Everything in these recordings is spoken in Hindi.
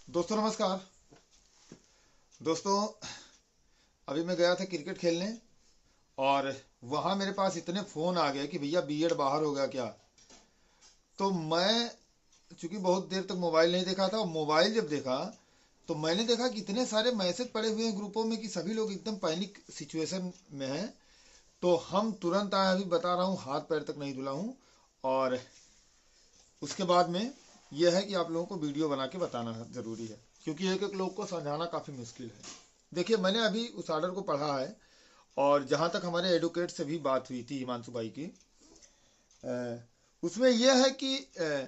दोस्तों नमस्कार। दोस्तों, अभी मैं गया था क्रिकेट खेलने और वहाँ मेरे पास इतने फ़ोन आ गए कि भैया बीएड बाहर हो गया क्या। तो मैं चूंकि बहुत देर तक मोबाइल नहीं देखा था और मोबाइल जब देखा तो मैंने देखा कि इतने सारे मैसेज पड़े हुए हैं ग्रुपों में कि सभी लोग एकदम पैनिक सिचुएशन में हैं। तो हम तुरंत आए, अभी बता रहा हूँ, हाथ पैर तक नहीं धुला हूँ। और उसके बाद में यह है कि आप लोगों को वीडियो बना के बताना ज़रूरी है, क्योंकि एक एक लोग को समझाना काफ़ी मुश्किल है। देखिए, मैंने अभी उस आर्डर को पढ़ा है और जहाँ तक हमारे एडवोकेट से भी बात हुई थी, हिमांशु भाई की, उसमें यह है कि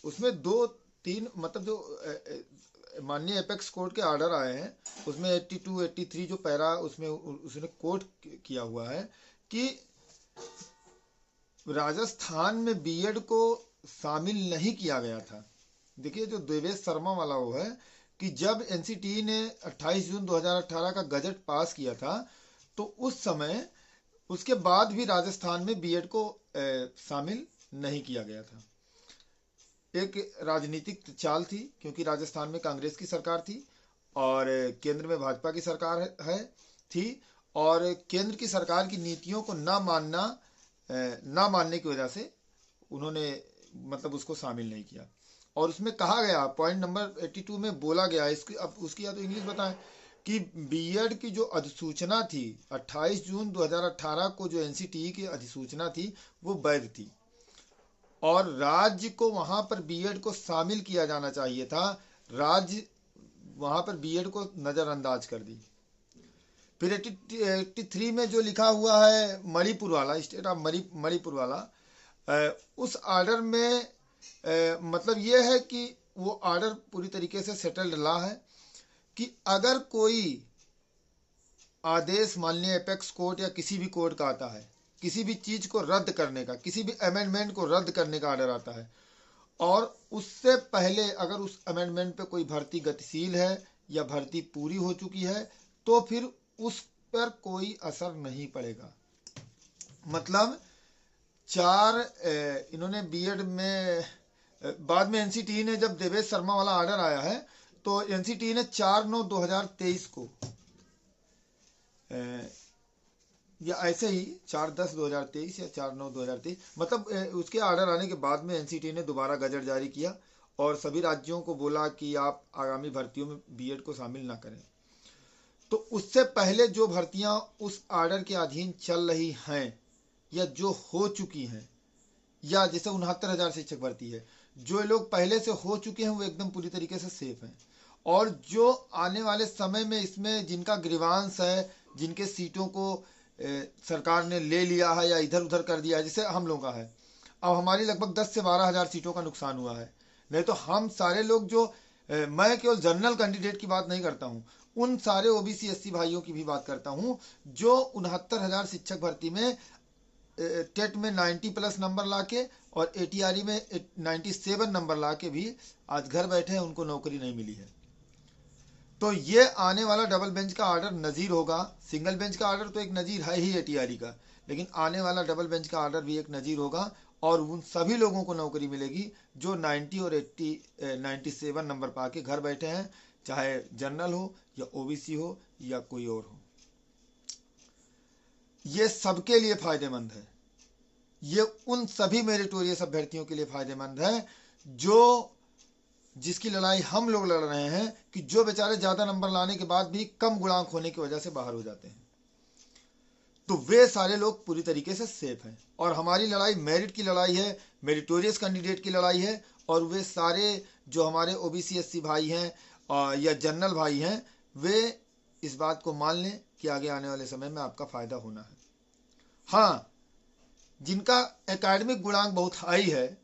उसमें दो तीन मतलब जो माननीय एपेक्स कोर्ट के ऑर्डर आए हैं उसमें 82 83 जो पैरा उसमें उसने कोर्ट किया हुआ है कि राजस्थान में बीएड को शामिल नहीं किया गया था। देखिए, जो देवेश शर्मा वाला वो है कि जब एनसीटीई ने 28 जून 2018 का गजट पास किया था तो उस समय उसके बाद भी राजस्थान में बीएड को शामिल नहीं किया गया था। एक राजनीतिक चाल थी, क्योंकि राजस्थान में कांग्रेस की सरकार थी और केंद्र में भाजपा की सरकार है थी। और केंद्र की सरकार की नीतियों को ना मानने की वजह से उन्होंने मतलब उसको शामिल नहीं किया। और उसमें कहा गया, पॉइंट नंबर 82 में बोला गया, इसकी अब उसकी या तो इंग्लिश बताएं, कि बीएड की जो अधिसूचना थी 28 जून 2018 को, जो एनसीटीई की अधिसूचना थी वो वैध थी और राज्य को वहां पर बीएड को शामिल किया जाना चाहिए था। राज्य वहां पर बीएड को नजरअंदाज कर दी। फिर 83 में जो लिखा हुआ है मणिपुर वाला, स्टेट ऑफ मणिपुर वाला, उस ऑर्डर में मतलब ये है कि वो ऑर्डर पूरी तरीके से सेटल्ड लॉ है कि अगर कोई आदेश माननीय एपेक्स कोर्ट या किसी भी कोर्ट का आता है, किसी भी चीज को रद्द करने का, किसी भी अमेंडमेंट को रद्द करने का ऑर्डर आता है और उससे पहले अगर उस अमेंडमेंट पे कोई भर्ती गतिशील है या भर्ती पूरी हो चुकी है तो फिर उस पर कोई असर नहीं पड़ेगा। मतलब चार इन्होंने बीएड में बाद में एनसीटी ने, जब देवेश शर्मा वाला ऑर्डर आया है तो एनसीटी ने 4/9/2023 को या ऐसे ही 4/10/2023 या 4/9/2023, मतलब उसके ऑर्डर आने के बाद में एनसीटी ने दोबारा गजट जारी किया और सभी राज्यों को बोला कि आप आगामी भर्तियों में बीएड को शामिल ना करें। तो उससे पहले जो भर्तियां उस ऑर्डर के अधीन चल रही हैं या जो हो चुकी हैं, या जैसे 69,000 शिक्षक भर्ती है, जो लोग पहले से हो चुके हैं वो एकदम पूरी तरीके से सेफ हैं। और जो आने वाले समय में इसमें जिनका ग्रीवांस है, जिनके सीटों को सरकार ने ले लिया है या इधर उधर कर दिया है, जैसे हम लोगों का है, अब हमारी लगभग 10 से 12,000 सीटों का नुकसान हुआ है। नहीं तो हम सारे लोग जो मैं केवल जनरल कैंडिडेट की बात नहीं करता हूँ, उन सारे ओबीसी एससी भाइयों की भी बात करता हूँ जो 69,000 शिक्षक भर्ती में टेट में 90 प्लस नंबर लाके और एटीआरई में 97 नंबर लाके भी आज घर बैठे हैं, उनको नौकरी नहीं मिली है। तो ये आने वाला डबल बेंच का ऑर्डर नज़ीर होगा। सिंगल बेंच का ऑर्डर तो एक नज़ीर है ही एटीआरई का, लेकिन आने वाला डबल बेंच का ऑर्डर भी एक नज़ीर होगा और उन सभी लोगों को नौकरी मिलेगी जो 90 और 80 97 नंबर पा के घर बैठे हैं, चाहे जनरल हो या ओबीसी हो या कोई और हो। ये सबके लिए फायदेमंद है। ये उन सभी मेरिटोरियस अभ्यर्थियों के लिए फायदेमंद है जो जिसकी लड़ाई हम लोग लड़ रहे हैं, कि जो बेचारे ज्यादा नंबर लाने के बाद भी कम गुणांक होने की वजह से बाहर हो जाते हैं। तो वे सारे लोग पूरी तरीके से सेफ हैं और हमारी लड़ाई मेरिट की लड़ाई है, मेरिटोरियस कैंडिडेट की लड़ाई है। और वे सारे जो हमारे ओबीसी एससी भाई हैं या जनरल भाई हैं, वे इस बात को मान लें कि आगे आने वाले समय में आपका फायदा होना है। हाँ, जिनका एकेडमिक गुणांक बहुत हाई है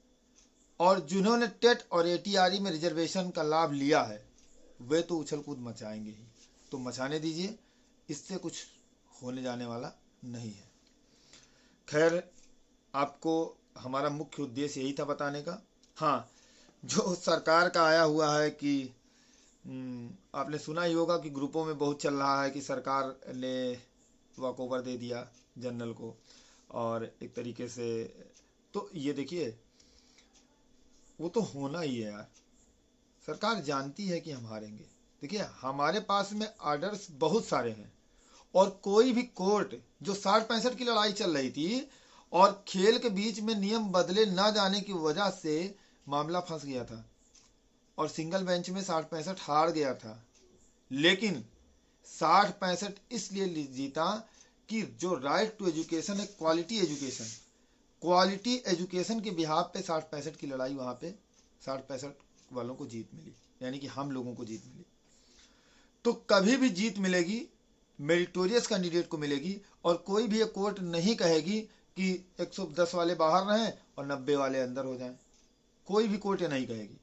और जिन्होंने टेट और एटीआरई में रिजर्वेशन का लाभ लिया है, वे तो उछल कूद मचाएंगे ही। तो मचाने दीजिए, इससे कुछ होने जाने वाला नहीं है। खैर, आपको हमारा मुख्य उद्देश्य यही था बताने का। हाँ, जो सरकार का आया हुआ है कि आपने सुना ही होगा कि ग्रुपों में बहुत चल रहा है कि सरकार ने वॉक ओवर दे दिया जनरल को, और एक तरीके से, तो ये देखिए, वो तो होना ही है यार। सरकार जानती है कि हम हारेंगे। देखिए हमारे पास में आर्डर्स बहुत सारे हैं, और कोई भी कोर्ट जो 60-65 की लड़ाई चल रही थी और खेल के बीच में नियम बदले ना जाने की वजह से मामला फंस गया था और सिंगल बेंच में 60-65 हार गया था, लेकिन 60-65 इसलिए जीता कि जो राइट टू एजुकेशन है, क्वालिटी एजुकेशन के बिहाफ पे 60-65 की लड़ाई वहां पे 60-65 वालों को जीत मिली, यानी कि हम लोगों को जीत मिली। तो कभी भी जीत मिलेगी मेरिटोरियस कैंडिडेट को मिलेगी, और कोई भी कोर्ट नहीं कहेगी कि 110 वाले बाहर रहें और 90 वाले अंदर हो जाएं। कोई भी कोर्ट नहीं कहेगी।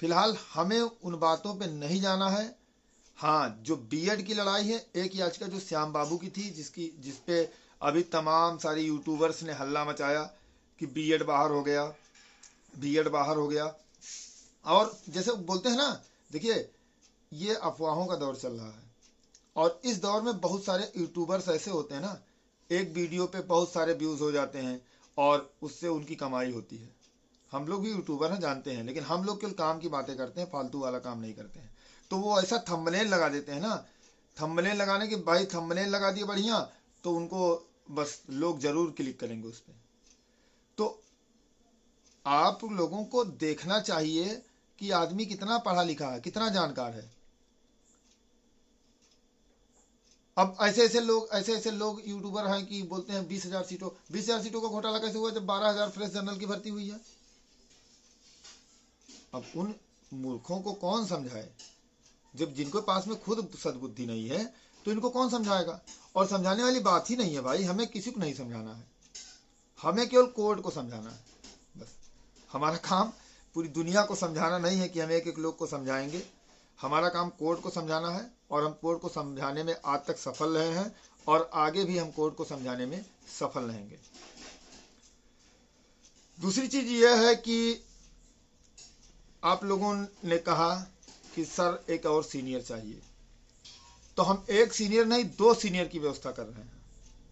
फिलहाल हमें उन बातों पे नहीं जाना है। हाँ, जो बीएड की लड़ाई है, एक याचिका जो श्याम बाबू की थी, जिसपे अभी तमाम सारे यूट्यूबर्स ने हल्ला मचाया कि बीएड बाहर हो गया, बीएड बाहर हो गया। और जैसे बोलते हैं ना, देखिए ये अफवाहों का दौर चल रहा है, और इस दौर में बहुत सारे यूट्यूबर्स ऐसे होते हैं ना, एक वीडियो पे बहुत सारे व्यूज हो जाते हैं और उससे उनकी कमाई होती है। हम लोग भी यूट्यूबर हैं, जानते हैं, लेकिन हम लोग केवल काम की बातें करते हैं, फालतू वाला काम नहीं करते हैं। तो वो ऐसा थंबनेल लगा देते हैं ना, थंबनेल लगाने के भाई थंबनेल लगा दिए बढ़िया, तो उनको बस लोग जरूर क्लिक करेंगे उस पर। तो आप लोगों को देखना चाहिए कि आदमी कितना पढ़ा लिखा है, कितना जानकार है। अब ऐसे ऐसे लोग यूट्यूबर हैं कि बोलते हैं 20,000 सीटों का घोटाला कैसे हुआ जब 12,000 फ्रेश जनरल की भर्ती हुई है। अब उन मूर्खों को कौन समझाए, जब जिनके पास में खुद सद्बुद्धि नहीं है तो इनको कौन समझाएगा। और समझाने वाली बात ही नहीं है भाई, हमें किसी को नहीं समझाना है, हमें केवल कोर्ट को समझाना है बस। हमारा काम पूरी दुनिया को समझाना नहीं है कि हम एक एक लोग को समझाएंगे। हमारा काम कोर्ट को समझाना है, और हम कोर्ट को समझाने में आज तक सफल रहे हैं, और आगे भी हम कोर्ट को समझाने में सफल रहेंगे। दूसरी चीज यह है कि आप लोगों ने कहा कि सर एक और सीनियर चाहिए, तो हम एक सीनियर नहीं 2 सीनियर की व्यवस्था कर रहे हैं।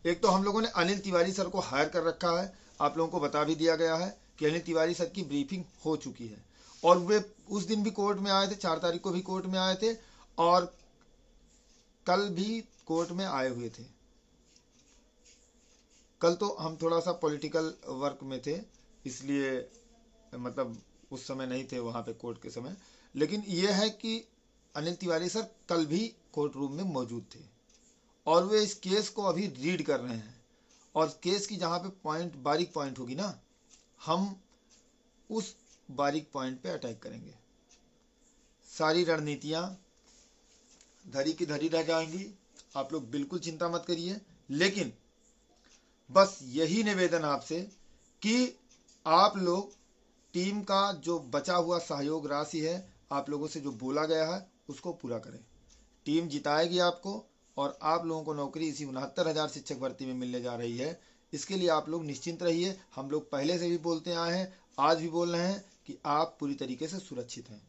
एक तो हम लोगों ने अनिल तिवारी सर को हायर कर रखा है, आप लोगों को बता भी दिया गया है कि अनिल तिवारी सर की ब्रीफिंग हो चुकी है, और वे उस दिन भी कोर्ट में आए थे, 4 तारीख को भी कोर्ट में आए थे, और कल भी कोर्ट में आए हुए थे। कल तो हम थोड़ा सा पॉलिटिकल वर्क में थे, इसलिए मतलब उस समय नहीं थे वहाँ पे कोर्ट के समय, लेकिन यह है कि अनिल तिवारी सर कल भी कोर्ट रूम में मौजूद थे, और वे इस केस को अभी रीड कर रहे हैं, और केस की जहाँ पे पॉइंट बारीक पॉइंट होगी ना, हम उस बारीक पॉइंट पे अटैक करेंगे। सारी रणनीतियाँ धरी की धरी रह जाएंगी, आप लोग बिल्कुल चिंता मत करिए। लेकिन बस यही निवेदन आपसे कि आप लोग टीम का जो बचा हुआ सहयोग राशि है, आप लोगों से जो बोला गया है उसको पूरा करें। टीम जिताएगी आपको, और आप लोगों को नौकरी इसी 69,000 शिक्षक भर्ती में मिलने जा रही है। इसके लिए आप लोग निश्चिंत रहिए। हम लोग पहले से भी बोलते आए हैं, आज भी बोल रहे हैं कि आप पूरी तरीके से सुरक्षित हैं।